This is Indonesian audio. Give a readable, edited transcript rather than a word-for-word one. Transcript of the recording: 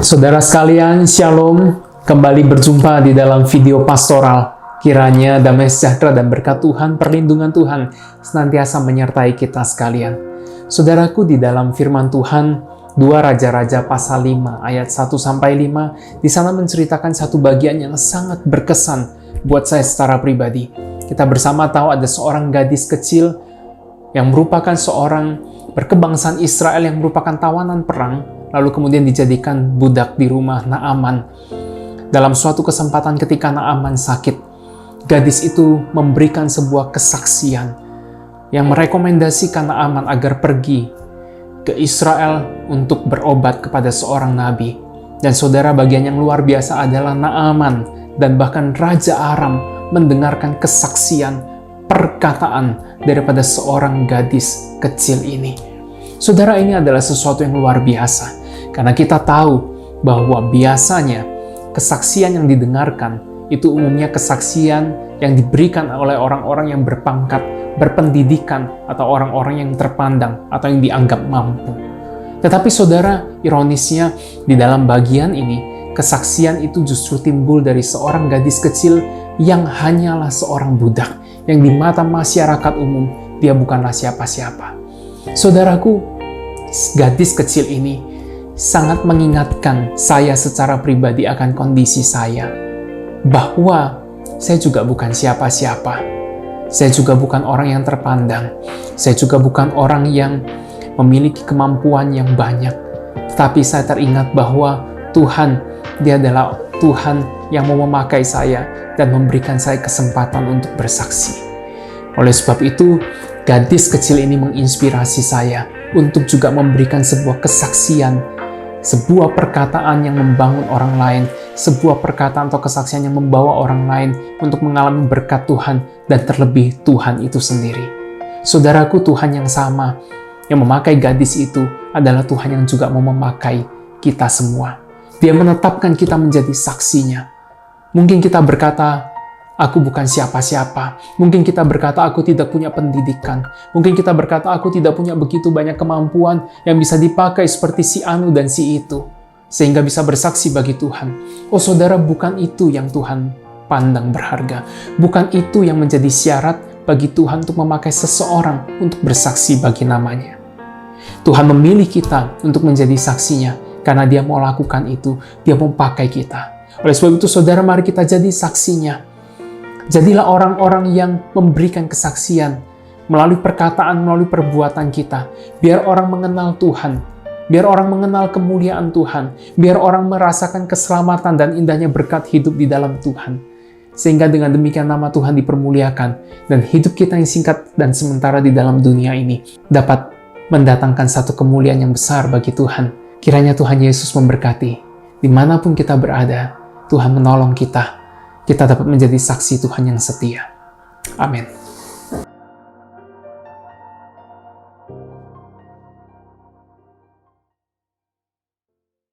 Saudara sekalian, Shalom. Kembali berjumpa di dalam video pastoral. Kiranya damai sejahtera dan berkat Tuhan, perlindungan Tuhan senantiasa menyertai kita sekalian. Saudaraku, di dalam firman Tuhan, 2 Raja-Raja pasal 5 ayat 1-5, di sana menceritakan satu bagian yang sangat berkesan buat saya secara pribadi. Kita bersama tahu ada seorang gadis kecil yang merupakan seorang berkebangsaan Israel yang merupakan tawanan perang, lalu kemudian dijadikan budak di rumah Naaman. Dalam suatu kesempatan ketika Naaman sakit, gadis itu memberikan sebuah kesaksian yang merekomendasikan Naaman agar pergi ke Israel untuk berobat kepada seorang nabi. Dan saudara, bagian yang luar biasa adalah Naaman dan bahkan Raja Aram mendengarkan kesaksian, perkataan daripada seorang gadis kecil ini. Saudara, ini adalah sesuatu yang luar biasa. Karena kita tahu bahwa biasanya kesaksian yang didengarkan itu umumnya kesaksian yang diberikan oleh orang-orang yang berpangkat, berpendidikan, atau orang-orang yang terpandang atau yang dianggap mampu. Tetapi saudara, ironisnya di dalam bagian ini, kesaksian itu justru timbul dari seorang gadis kecil yang hanyalah seorang budak, yang di mata masyarakat umum dia bukanlah siapa-siapa. Saudaraku, gadis kecil ini sangat mengingatkan saya secara pribadi akan kondisi saya, bahwa saya juga bukan siapa-siapa. Saya juga bukan orang yang terpandang. Saya juga bukan orang yang memiliki kemampuan yang banyak. Tetapi saya teringat bahwa Tuhan, Dia adalah Tuhan yang mau memakai saya dan memberikan saya kesempatan untuk bersaksi. Oleh sebab itu, gadis kecil ini menginspirasi saya untuk juga memberikan sebuah kesaksian, sebuah perkataan yang membangun orang lain, sebuah perkataan atau kesaksian yang membawa orang lain untuk mengalami berkat Tuhan dan terlebih Tuhan itu sendiri. Saudaraku, Tuhan yang sama yang memakai gadis itu adalah Tuhan yang juga mau memakai kita semua. Dia menetapkan kita menjadi saksinya. Mungkin kita berkata, aku bukan siapa-siapa. Mungkin kita berkata, aku tidak punya pendidikan. Mungkin kita berkata, aku tidak punya begitu banyak kemampuan yang bisa dipakai seperti si anu dan si itu, sehingga bisa bersaksi bagi Tuhan. Oh saudara, bukan itu yang Tuhan pandang berharga. Bukan itu yang menjadi syarat bagi Tuhan untuk memakai seseorang untuk bersaksi bagi namanya. Tuhan memilih kita untuk menjadi saksinya, karena Dia mau lakukan itu. Dia mau pakai kita. Oleh sebab itu saudara, mari kita jadi saksinya. Jadilah orang-orang yang memberikan kesaksian melalui perkataan, melalui perbuatan kita. Biar orang mengenal Tuhan. Biar orang mengenal kemuliaan Tuhan. Biar orang merasakan keselamatan dan indahnya berkat hidup di dalam Tuhan. Sehingga dengan demikian nama Tuhan dipermuliakan. Dan hidup kita yang singkat dan sementara di dalam dunia ini dapat mendatangkan satu kemuliaan yang besar bagi Tuhan. Kiranya Tuhan Yesus memberkati. Dimanapun kita berada, Tuhan menolong kita. Kita dapat menjadi saksi Tuhan yang setia. Amin.